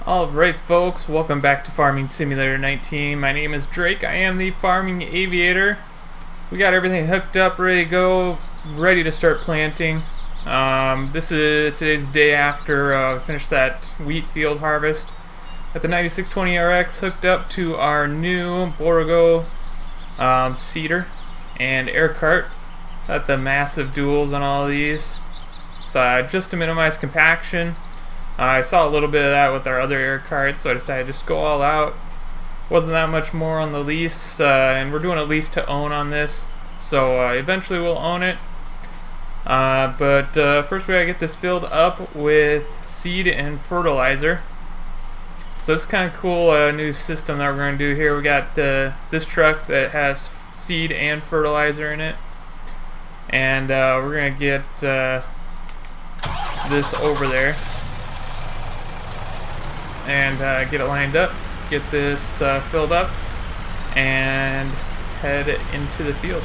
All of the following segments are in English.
Alright folks, welcome back to Farming Simulator 19. My name is Drake, I am the Farming Aviator. We got everything hooked up, ready to go, ready to start planting. This is today's the day after finished that wheat field harvest. Got the 9620RX hooked up to our new Borrego seeder and air cart. Got the massive duals on all of these. So just to minimize compaction. I saw a little bit of that with our other air carts, so I decided to just go all out. Wasn't that much more on the lease, and we're doing a lease to own on this, so eventually we'll own it. But first we gotta get this filled up with seed and fertilizer. So this is kind of cool new system that we're going to do here. We got this truck that has seed and fertilizer in it, and we're going to get this over there and get it lined up, get this filled up, and head into the field.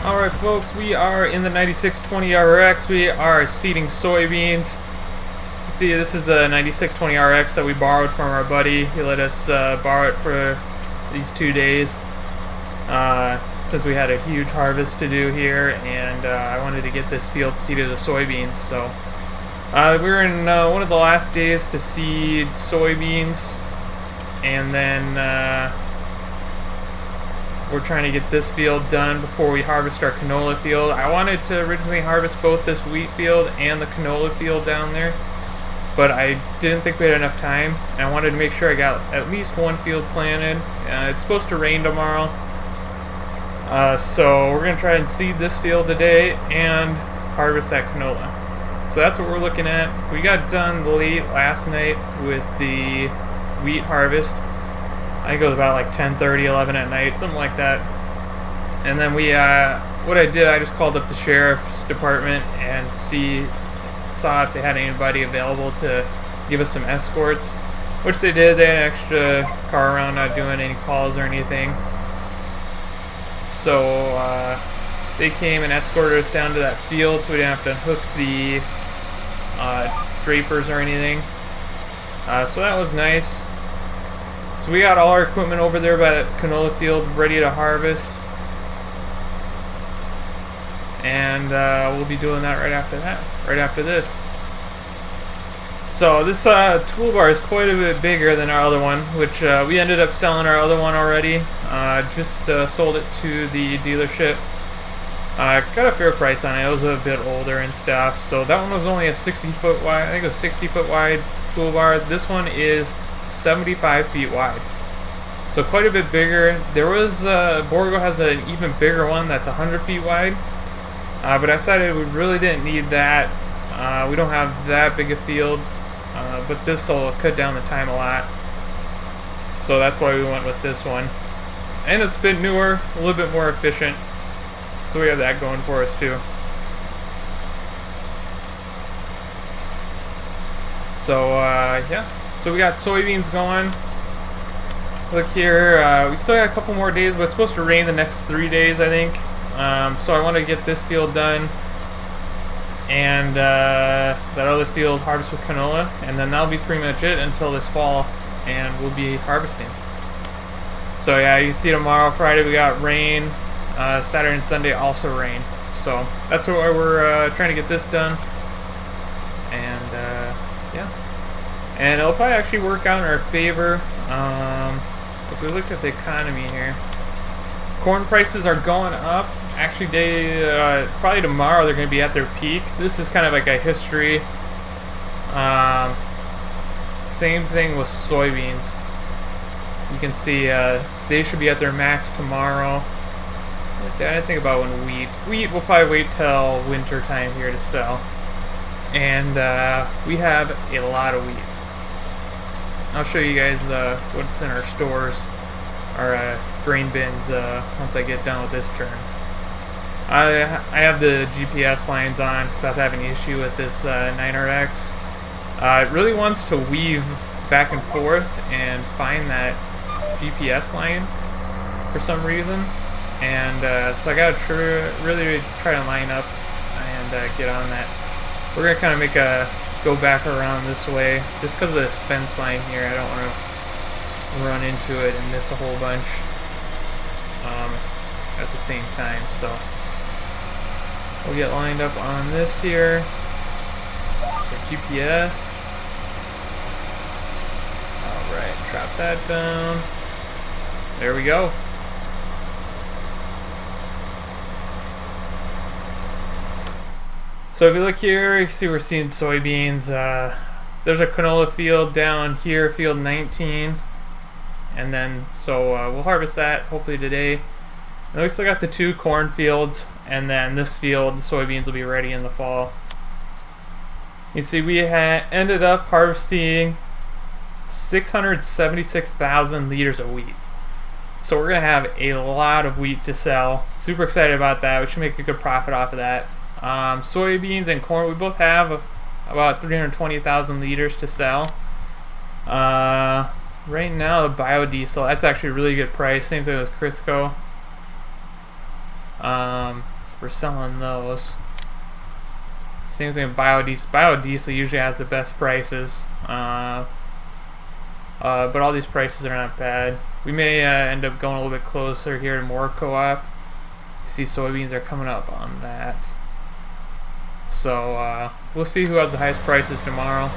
Alright folks, we are in the 9620RX. We are seeding soybeans. See, this is the 9620RX that we borrowed from our buddy. He let us borrow it for these 2 days since we had a huge harvest to do here, and I wanted to get this field seeded with soybeans. So we're in one of the last days to seed soybeans, and then we're trying to get this field done before we harvest our canola field. I wanted to originally harvest both this wheat field and the canola field down there, but I didn't think we had enough time, and I wanted to make sure I got at least one field planted. It's supposed to rain tomorrow, so we're going to try and seed this field today and harvest that canola. So that's what we're looking at. We got done late last night with the wheat harvest. I think it was about like 10:30, 11 at night, something like that. And then we, what I did, I just called up the sheriff's department and saw if they had anybody available to give us some escorts, which they did. They had an extra car around, not doing any calls or anything. So they came and escorted us down to that field, so we didn't have to hook the drapers or anything. So that was nice. So we got all our equipment over there by that canola field ready to harvest, and we'll be doing that right after this. So this toolbar is quite a bit bigger than our other one, which we ended up selling our other one already. Just sold it to the dealership. Got a fair price on it. It was a bit older and stuff. So that one was only a 60-foot wide. I think it was 60-foot wide toolbar. This one is 75 feet wide, so quite a bit bigger. There was Borrego has an even bigger one that's 100 feet wide, but I decided we really didn't need that. We don't have that big of fields, but this will cut down the time a lot, so that's why we went with this one. And it's a bit newer, a little bit more efficient, so we have that going for us too. So yeah. So we got soybeans going. Look here, we still got a couple more days, but it's supposed to rain the next 3 days, I think. So I want to get this field done, and that other field harvest with canola, and then that'll be pretty much it until this fall, and we'll be harvesting. So yeah, you can see tomorrow, Friday, we got rain. Saturday and Sunday also rain. So that's why we're trying to get this done, and yeah. And it'll probably actually work out in our favor. If we look at the economy here, corn prices are going up actually probably tomorrow they're going to be at their peak. This is kind of like a history. Same thing with soybeans. You can see they should be at their max tomorrow. Let's see, I didn't think about when wheat will probably wait till winter time here to sell. And we have a lot of wheat. I'll show you guys what's in our stores, our grain bins, once I get done with this turn. I have the GPS lines on because I was having an issue with this 9RX. It really wants to weave back and forth and find that GPS line for some reason, and so I gotta really try to line up and get on that. We're gonna kind of make a go back around this way just because of this fence line here. I don't want to run into it and miss a whole bunch at the same time, so we'll get lined up on this here. So GPS. Alright, drop that down. There we go. So if you look here, you see we're seeing soybeans. There's a canola field down here, field 19. And then, so we'll harvest that hopefully today. And we still got the 2 corn fields, and then this field, the soybeans will be ready in the fall. You see we ended up harvesting 676,000 liters of wheat. So we're going to have a lot of wheat to sell. Super excited about that. We should make a good profit off of that. Soybeans and corn, we both have about 320,000 liters to sell. Right now the biodiesel, that's actually a really good price. Same thing with Crisco. We're selling those. Same thing with biodiesel. Biodiesel usually has the best prices. But all these prices are not bad. We may end up going a little bit closer here to more co-op. You see soybeans are coming up on that. So we'll see who has the highest prices tomorrow.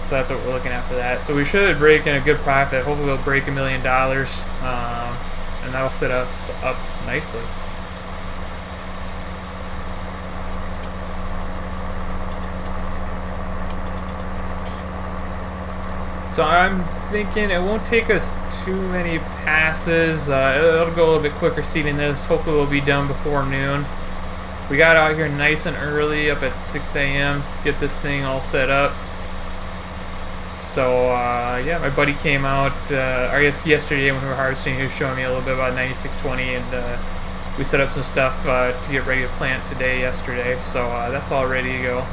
So that's what we're looking at for that. So we should break in a good profit. Hopefully we'll break $1 million. And that'll set us up nicely. So I'm thinking it won't take us too many passes. It'll go a little bit quicker seeding this. Hopefully we'll be done before noon. We got out here nice and early, up at 6 a.m. Get this thing all set up. So yeah, my buddy came out, I guess yesterday when we were harvesting, he was showing me a little bit about 9620, and we set up some stuff to get ready to plant today, yesterday. So that's all ready to go.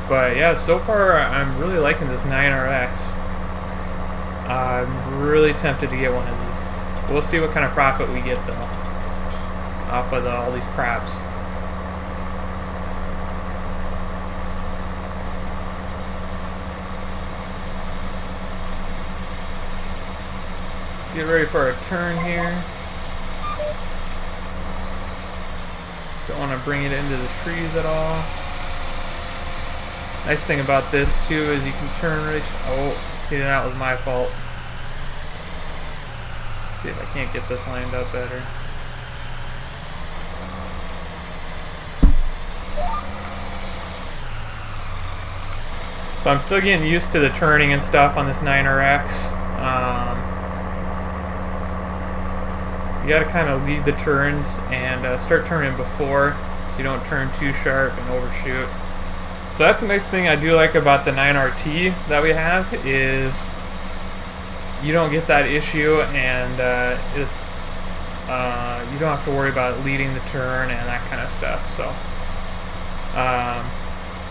But yeah, so far I'm really liking this 9RX. I'm really tempted to get one of these. We'll see what kind of profit we get though off of all these crops. Let's get ready for our turn here. Don't want to bring it into the trees at all. Nice thing about this too is you can turn really. Oh, see, that was my fault. See if I can't get this lined up better. So I'm still getting used to the turning and stuff on this 9RX. You got to kind of lead the turns and start turning before, so you don't turn too sharp and overshoot. So that's the nice thing I do like about the 9RT that we have, is you don't get that issue, and it's you don't have to worry about leading the turn and that kind of stuff. So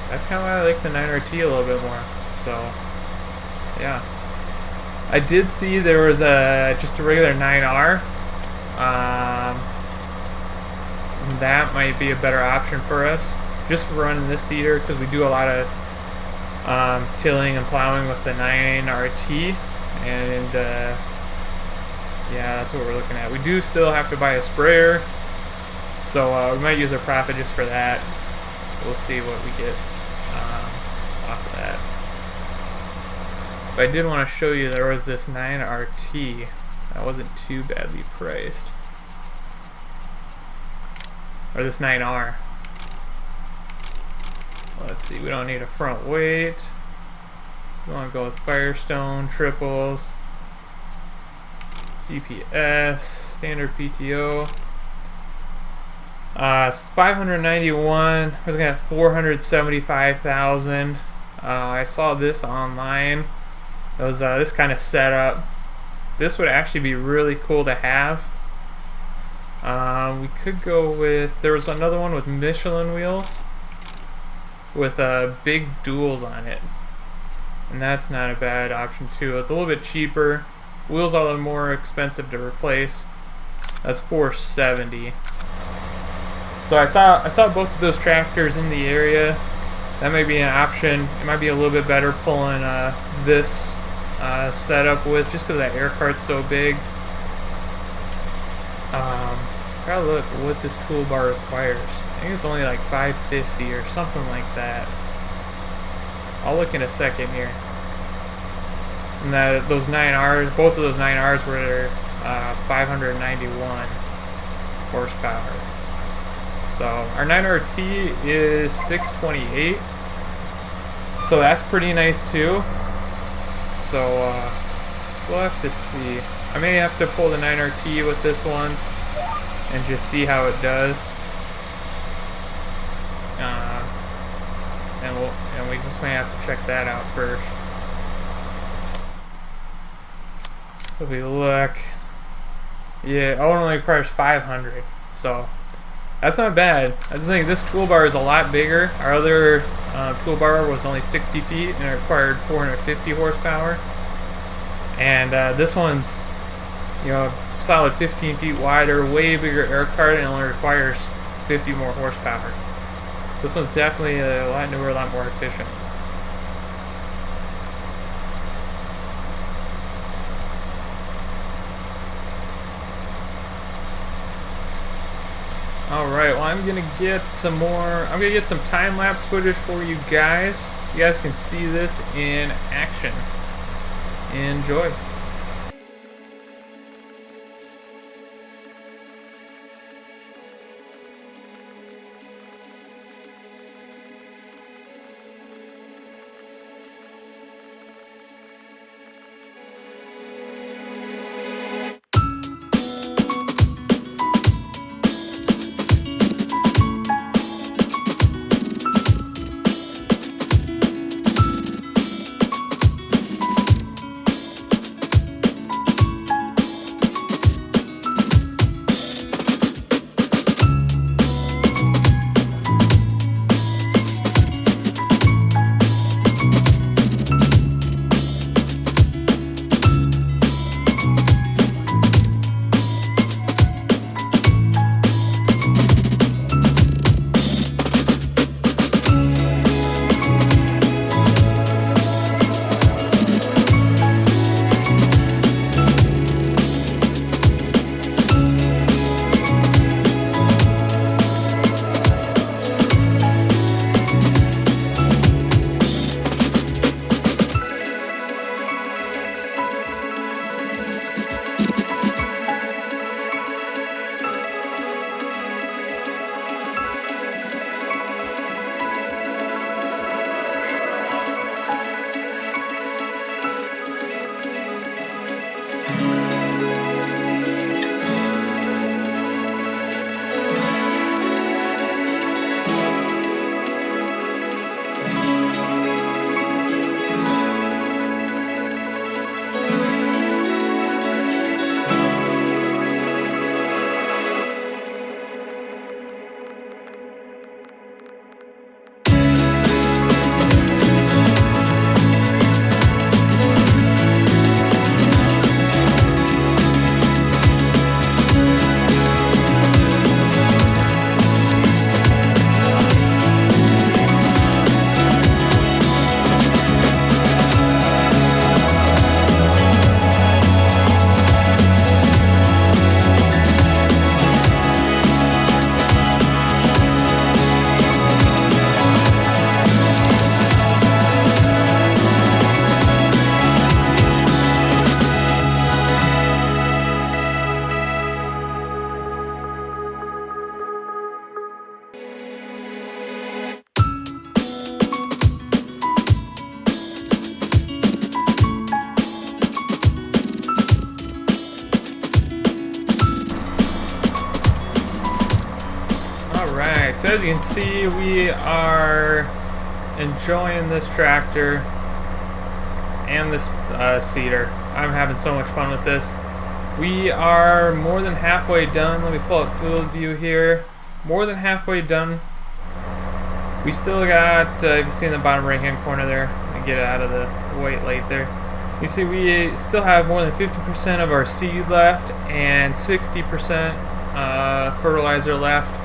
that's kind of why I like the 9RT a little bit more. So yeah, I did see there was just a regular 9R. That might be a better option for us, just for running this seeder, because we do a lot of tilling and plowing with the 9RT, and yeah, that's what we're looking at. We do still have to buy a sprayer, so we might use our profit just for that. We'll see what we get off of that. But I did want to show you there was this 9RT that wasn't too badly priced. or this 9R. Let's see, we don't need a front weight. We want to go with Firestone, triples, GPS, standard PTO. 591. We're looking at 475,000. I saw this online. It was this kind of setup. This would actually be really cool to have. We could go with. There was another one with Michelin wheels with big duals on it, and that's not a bad option too. It's a little bit cheaper. Wheels are a little more expensive to replace. That's 470. So I saw both of those tractors in the area. That may be an option. It might be a little bit better pulling this setup with, just because that air cart's so big. Gotta look what this toolbar requires. I think it's only like 550 or something like that. I'll look in a second here. And those 9Rs, both of those 9Rs were 591 horsepower. So our 9RT is 628. So that's pretty nice too. So we'll have to see. I may have to pull the 9RT with this once and just see how it does. And we just may have to check that out first. If we look, yeah, it only requires 500. So that's not bad. I think this toolbar is a lot bigger. Our other toolbar was only 60 feet and it required 450 horsepower. And this one's, you know, solid 15 feet wider, way bigger air cart, and only requires 50 more horsepower. So this one's definitely a lot newer, a lot more efficient. Alright, well I'm gonna get some time-lapse footage for you guys, so you guys can see this in action. Enjoy. Alright, so as you can see, we are enjoying this tractor and this seeder. I'm having so much fun with this. We are more than halfway done. Let me pull up field view here. More than halfway done. We still got, you can see in the bottom right hand corner there, let me get it out of the white light there. You see we still have more than 50% of our seed left and 60% fertilizer left.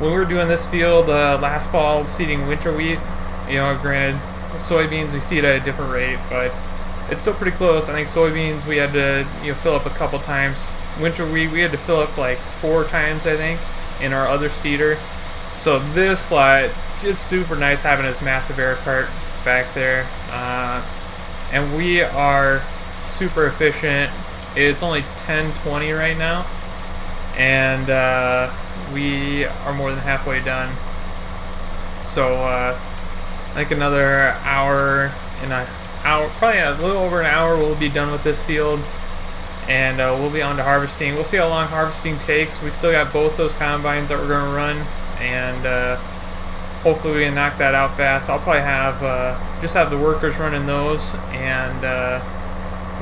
When we were doing this field last fall, seeding winter wheat, you know, granted, soybeans we seed at a different rate, but it's still pretty close. I think soybeans we had to fill up a couple times. Winter wheat we had to fill up like 4 times, I think, in our other seeder. So this lot, it's super nice having this massive air cart back there. And we are super efficient. It's only 10:20 right now, and we are more than halfway done. So I think another hour and a hour, probably a little over an hour, we'll be done with this field, and we'll be on to harvesting. We'll see how long harvesting takes. We still got both those combines that we're going to run, and hopefully we can knock that out fast. I'll probably have just have the workers running those, and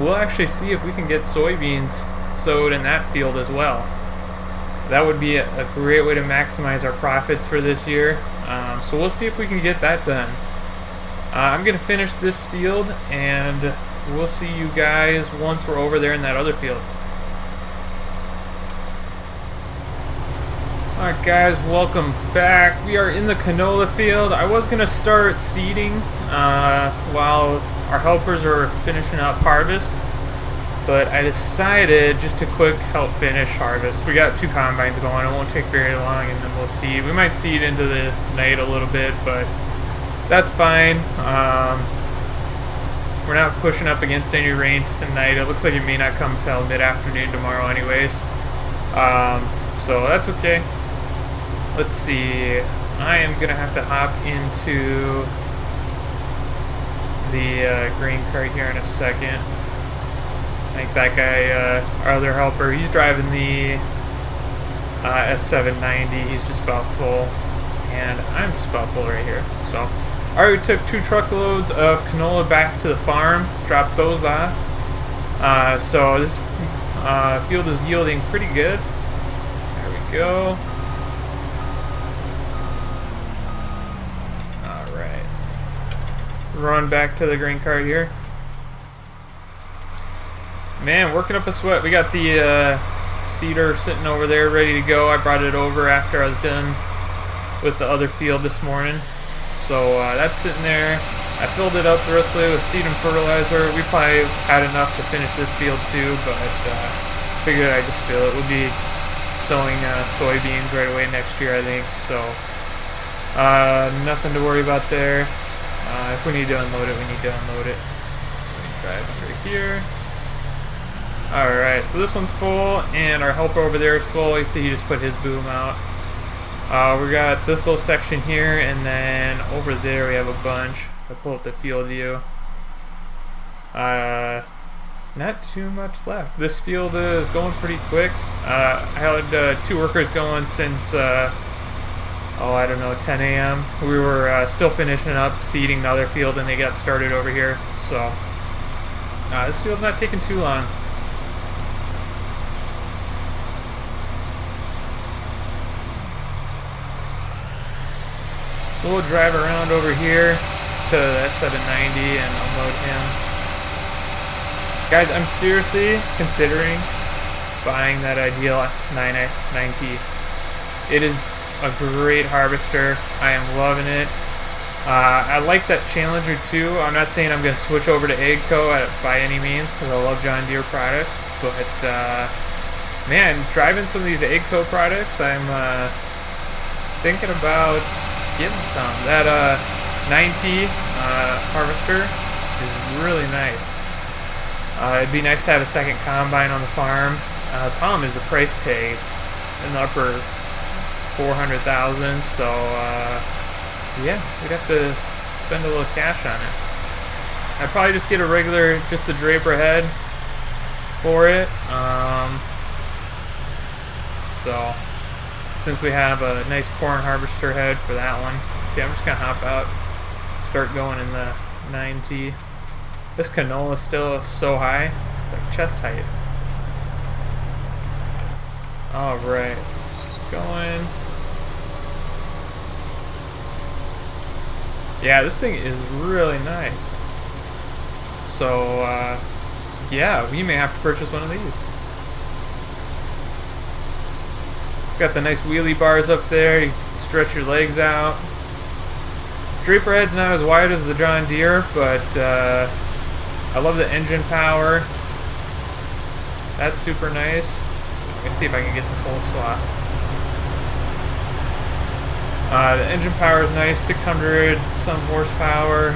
we'll actually see if we can get soybeans sowed in that field as well. That would be a great way to maximize our profits for this year. So we'll see if we can get that done. I'm going to finish this field, and we'll see you guys once we're over there in that other field. Alright guys, welcome back. We are in the canola field. I was going to start seeding while our helpers are finishing up harvest, but I decided just to quick help finish harvest. We got 2 combines going. It won't take very long, and then we'll seed. We might seed into the night a little bit, but that's fine. We're not pushing up against any rain tonight. It looks like it may not come till mid-afternoon tomorrow anyways. So that's okay. Let's see. I am going to have to hop into the grain cart here in a second. I think that guy, our other helper, he's driving the S790. He's just about full, and I'm just about full right here. So, alright, we took 2 truckloads of canola back to the farm, dropped those off. So this field is yielding pretty good. There we go. Alright. Run back to the grain cart here. Man, working up a sweat. We got the seeder sitting over there ready to go. I brought it over after I was done with the other field this morning. So that's sitting there. I filled it up the rest of the way with seed and fertilizer. We probably had enough to finish this field too, but figured I'd just fill it. We'll be sowing soybeans right away next year, I think. So nothing to worry about there. If we need to unload it, we need to unload it. Let me drive under here. Alright, so this one's full, and our helper over there is full. You see he just put his boom out. We got this little section here, and then over there we have a bunch. I pull up the field view. Not too much left. This field is going pretty quick. I had 2 workers going since, I don't know, 10 a.m. We were still finishing up seeding the other field, and they got started over here. So, this field's not taking too long. So we'll drive around over here to the S790 and unload him. Guys, I'm seriously considering buying that Ideal 9T. It is a great harvester. I am loving it. I like that Challenger too. I'm not saying I'm going to switch over to AGCO by any means, because I love John Deere products, but man, driving some of these AGCO products, I'm thinking about getting some. That 9T harvester is really nice. It'd be nice to have a second combine on the farm. The problem is the price tag. It's in the upper 400,000, so yeah, we'd have to spend a little cash on it. I'd probably just get a regular, just the Draper head for it. So since we have a nice corn harvester head for that one. See, I'm just gonna hop out, start going in the 9T. This canola is still so high, it's like chest height. Alright, going. Yeah, this thing is really nice. So, yeah, we may have to purchase one of these. It's got the nice wheelie bars up there. You can stretch your legs out. Draper head's not as wide as the John Deere, but I love the engine power. That's super nice. Let me see if I can get this whole swath. The engine power is nice, 600 some horsepower,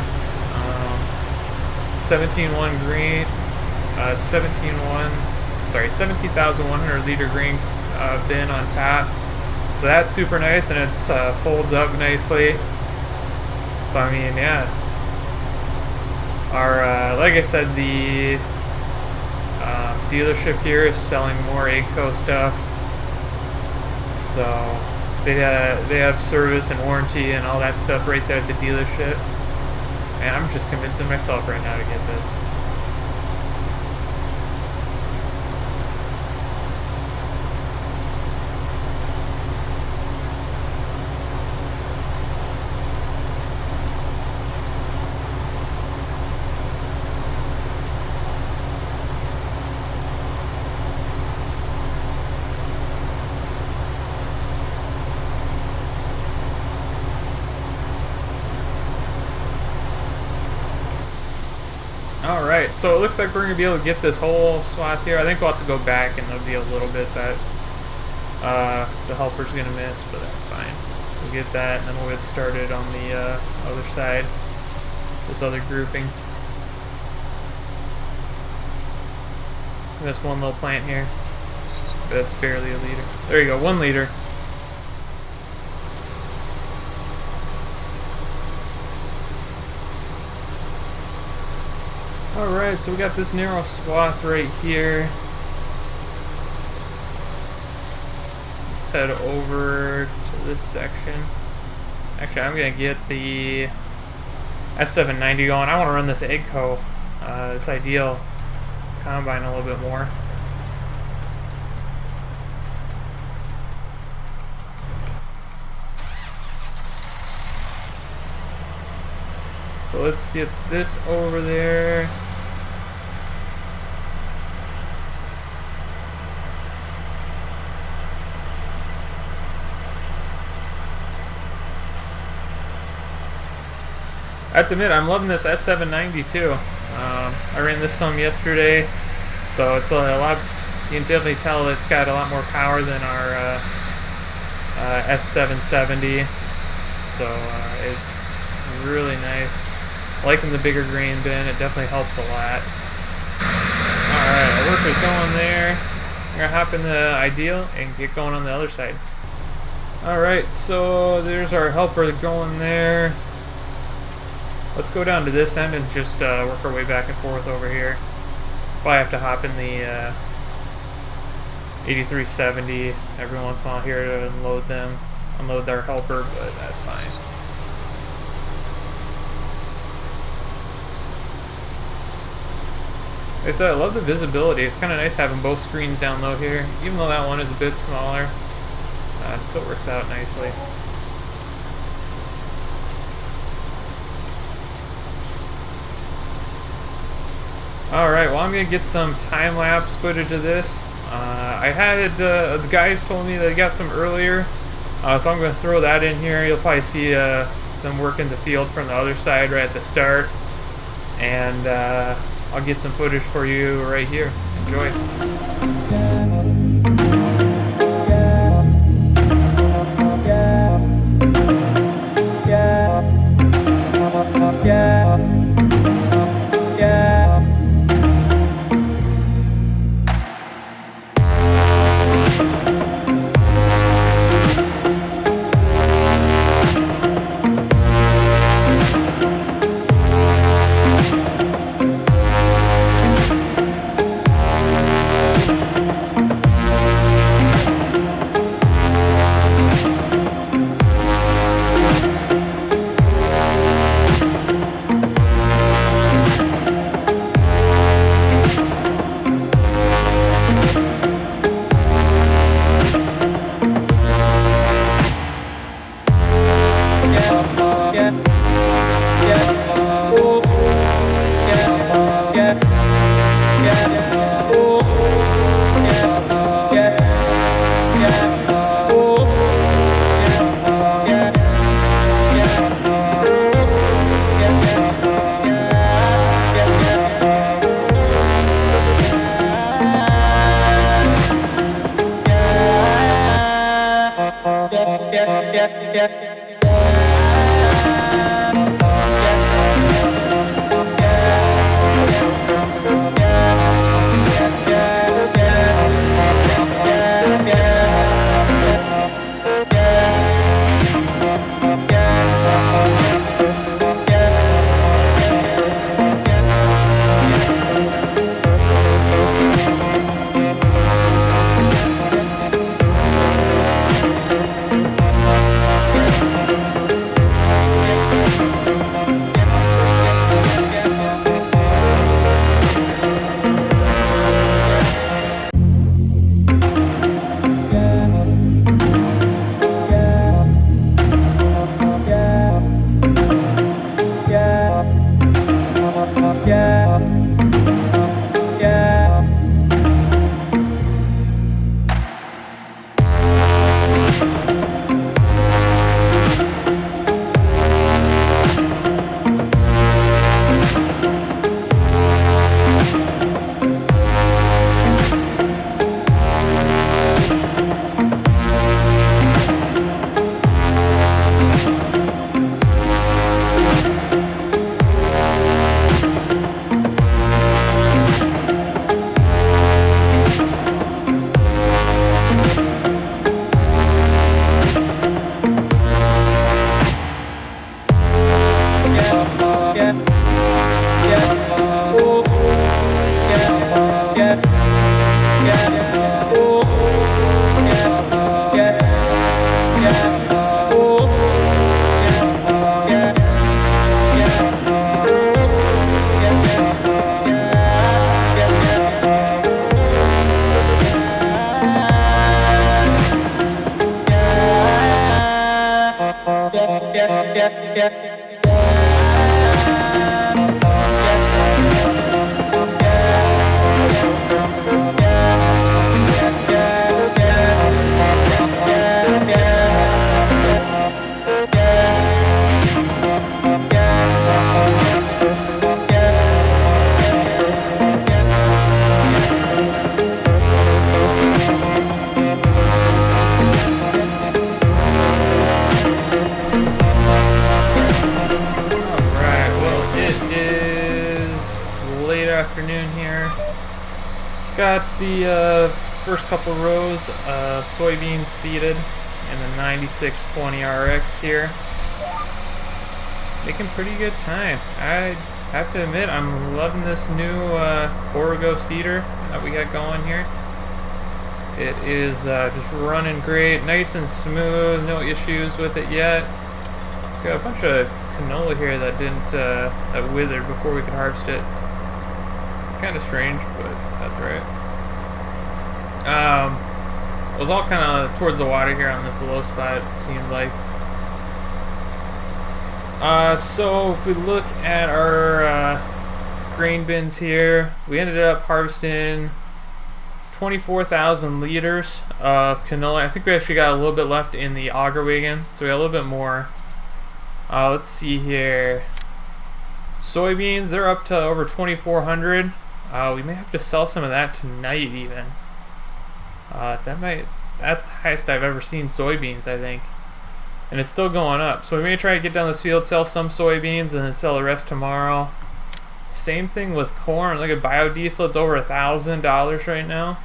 17.1 green, 17,100 liter green bin on top. So that's super nice, and it folds up nicely. So I mean, yeah. Our like I said, the dealership here is selling more AGCO stuff. So they have service and warranty and all that stuff right there at the dealership. And I'm just convincing myself right now to get this. Alright, so it looks like we're going to be able to get this whole swath here. I think we'll have to go back, and there'll be a little bit that the helper's going to miss, but that's fine. We'll get that, and then we'll get started on the other side, this other grouping. Missed one little plant here, but that's barely a liter. There you go, 1 liter. Alright, so we got this narrow swath right here. Let's head over to this section. Actually, I'm going to get the S790 going. I want to run this AGCO, this Ideal combine a little bit more. So let's get this over there. I have to admit, I'm loving this S790 too. I ran this some yesterday, so it's a lot. You can definitely tell it's got a lot more power than our S770. So it's really nice. Liking the bigger grain bin, it definitely helps a lot. Alright, our worker's going there. We're gonna hop in the Ideal and get going on the other side. Alright, so there's our helper going there. Let's go down to this end and just work our way back and forth over here. Probably have to hop in the 8370 every once in a while here to unload their helper, but that's fine. Like I said, I love the visibility. It's kind of nice having both screens down low here. Even though that one is a bit smaller, it still works out nicely. Alright, well I'm going to get some time-lapse footage of this. I had, the guys told me they got some earlier, so I'm going to throw that in here. You'll probably see them working the field from the other side right at the start. And I'll get some footage for you right here. Enjoy. Afternoon here. Got the first couple rows of soybeans seeded in the 9620 RX here. Making pretty good time. I have to admit, I'm loving this new Origo seeder that we got going here. It is just running great, nice and smooth, no issues with it yet. Got a bunch of canola here that didn't that withered before we could harvest it. Kind of strange, but that's right. It was all kind of towards the water here on this low spot, it seemed like. So if we look at our grain bins here, we ended up harvesting 24,000 liters of canola. I think we actually got a little bit left in the auger wagon, so we got a little bit more. Let's see here. Soybeans, they're up to over 2,400. We may have to sell some of that tonight even. That's the highest I've ever seen soybeans, I think. And it's still going up. So we may try to get down this field, sell some soybeans, and then sell the rest tomorrow. Same thing with corn. Look at biodiesel, it's over $1,000 right now.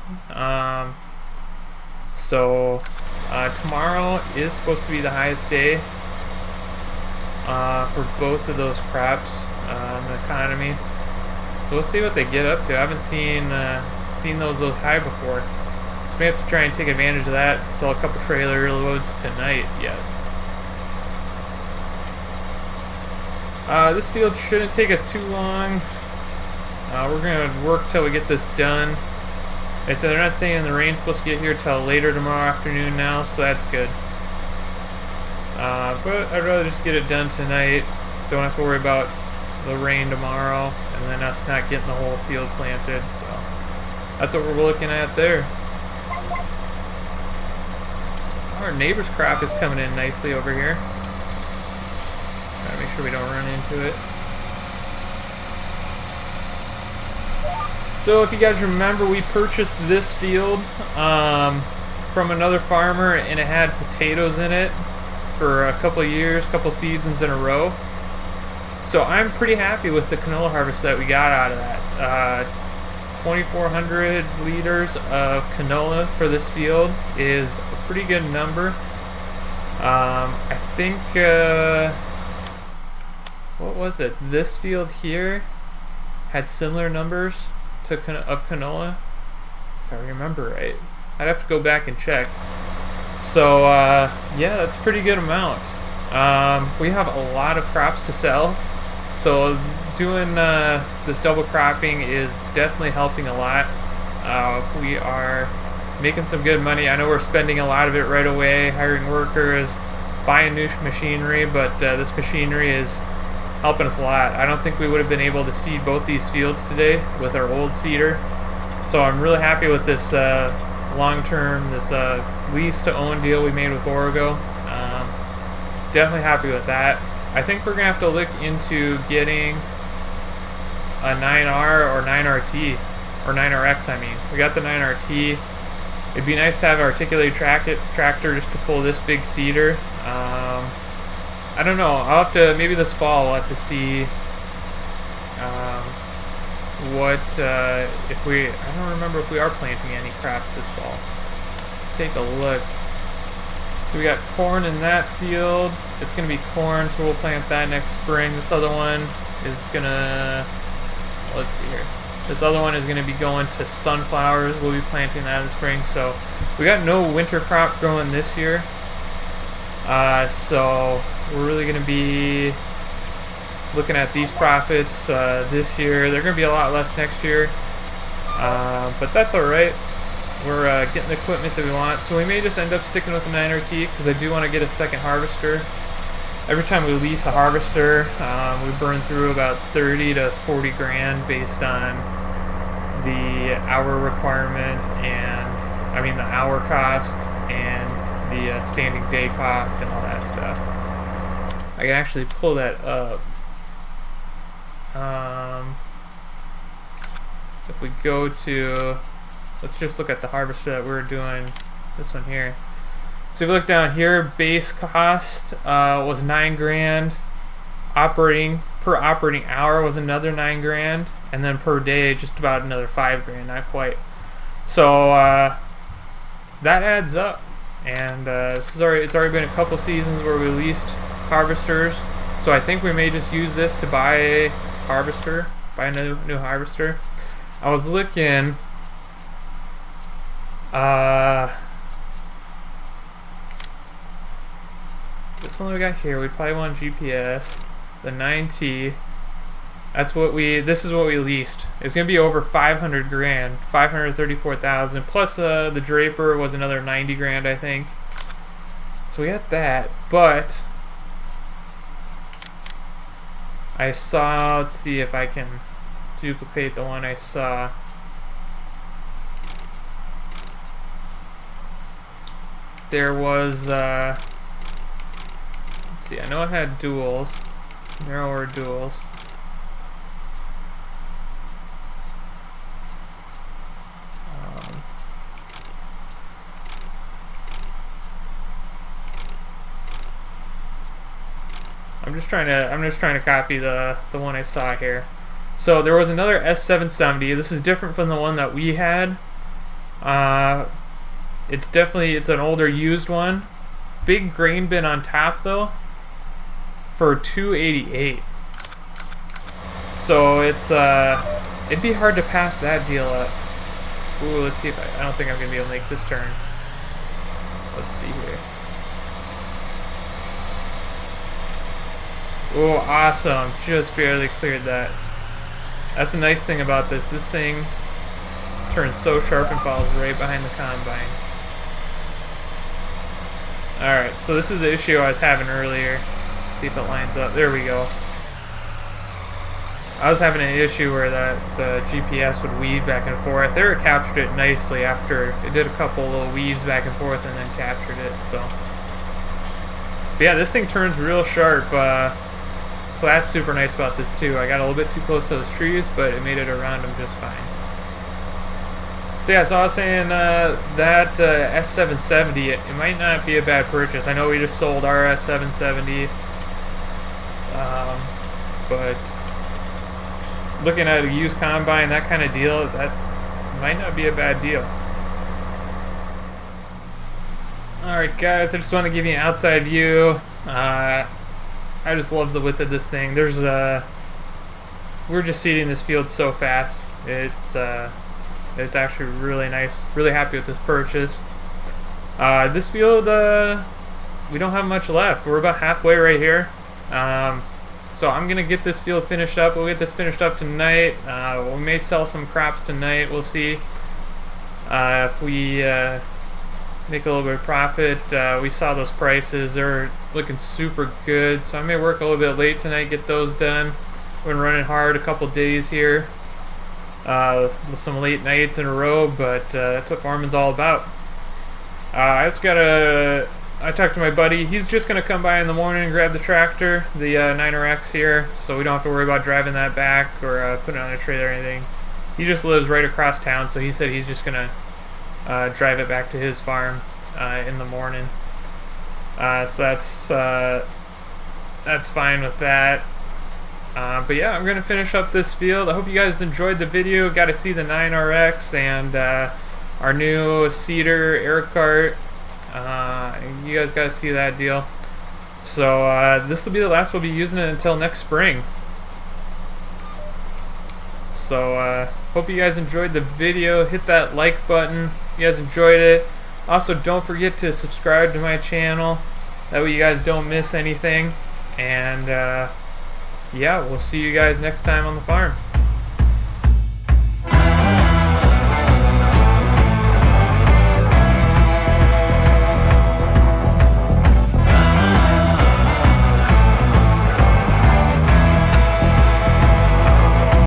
Tomorrow is supposed to be the highest day for both of those crops in the economy. So we'll see what they get up to. I haven't seen those high before. So we have to try and take advantage of that. Sell a couple trailer loads tonight yet. This field shouldn't take us too long. We're going to work till we get this done. Like I said, they're not saying the rain's supposed to get here till later tomorrow afternoon now, so that's good. But I'd rather just get it done tonight. Don't have to worry about the rain tomorrow and then us not getting the whole field planted. So that's what we're looking at there. Our neighbor's crop is coming in nicely over here. Gotta make sure we don't run into it. So if you guys remember, we purchased this field from another farmer and it had potatoes in it. for a couple of years, couple seasons in a row. So I'm pretty happy with the canola harvest that we got out of that. 2,400 liters of canola for this field is a pretty good number. I think, what was it? This field here had similar numbers of canola, if I remember right. I'd have to go back and check. So, yeah, that's a pretty good amount. We have a lot of crops to sell. So doing this double cropping is definitely helping a lot. We are making some good money. I know we're spending a lot of it right away, hiring workers, buying new machinery, but this machinery is helping us a lot. I don't think we would have been able to seed both these fields today with our old seeder. So I'm really happy with this long-term, this lease to own deal we made with Borrego. Definitely happy with that. I think we're going to have to look into getting a 9R or 9RT, or 9RX I mean. We got the 9RT. It'd be nice to have an articulated tractor just to pull this big seeder. I don't know, I'll have to, maybe this fall we'll have to see what, if we, I don't remember if we are planting any crops this fall. Let's take a look. So we got corn in that field. It's going to be corn, so we'll plant that next spring. This other one is going to, let's see here. This other one is going to be going to sunflowers. We'll be planting that in the spring. So we got no winter crop growing this year. So we're really going to be looking at these profits this year. They're going to be a lot less next year. But that's alright. We're getting the equipment that we want, so we may just end up sticking with the 9RT because I do want to get a second harvester. Every time we lease a harvester, we burn through about 30 to 40 grand based on the hour requirement and, I mean, the hour cost and the standing day cost and all that stuff. I can actually pull that up. If we go to, let's just look at the harvester that we're doing, this one here. So if you look down here, base cost was 9 grand. Per operating hour was another 9 grand, and then per day just about another 5 grand, not quite. So that adds up, and it's already been a couple seasons where we leased harvesters. So I think we may just use this to buy a harvester, buy a new harvester. I was looking. This one we got here, we probably want GPS. The 9T. This is what we leased. It's gonna be over 500 grand, 534,000. Plus the Draper was another 90 grand, I think. So we got that, but I saw, let's see if I can duplicate the one I saw. There was, let's see, I know it had duals, narrower duals. I'm just trying to copy the one I saw here. So there was another S770. This is different from the one that we had. It's an older used one. Big grain bin on top though, for $288. So it's it'd be hard to pass that deal up. Ooh, let's see if I don't think I'm gonna be able to make this turn. Let's see here. Oh, awesome. Just barely cleared that. That's the nice thing about this. This thing turns so sharp and falls right behind the combine. Alright, so this is the issue I was having earlier. Let's see if it lines up. There we go. I was having an issue where that GPS would weave back and forth. There it captured it nicely after it did a couple little weaves back and forth and then captured it. So, but yeah, this thing turns real sharp. So that's super nice about this too. I got a little bit too close to those trees, but it made it around them just fine. So yeah, so I was saying that S770, it might not be a bad purchase. I know we just sold our S770, but looking at a used combine, that kind of deal, that might not be a bad deal. Alright guys, I just want to give you an outside view. I just love the width of this thing. There's we're just seeding this field so fast. It's actually really nice. Really happy with this purchase. This field, we don't have much left. We're about halfway right here. So I'm gonna get this field finished up. We'll get this finished up tonight. We may sell some crops tonight. We'll see if we make a little bit of profit. We saw those prices. They're looking super good. So I may work a little bit late tonight, get those done. We've been running hard a couple days here. With some late nights in a row, but that's what farming's all about. I talked to my buddy. He's just gonna come by in the morning and grab the tractor, the 9RX here, so we don't have to worry about driving that back or putting it on a trailer or anything. He just lives right across town, so he said he's just gonna drive it back to his farm in the morning. So that's fine with that. But yeah, I'm going to finish up this field. I hope you guys enjoyed the video. Got to see the 9RX and our new Cedar air cart. You guys got to see that deal. So this will be the last we'll be using it until next spring. So hope you guys enjoyed the video. Hit that like button if you guys enjoyed it. Also, don't forget to subscribe to my channel. That way you guys don't miss anything. And yeah, we'll see you guys next time on the farm.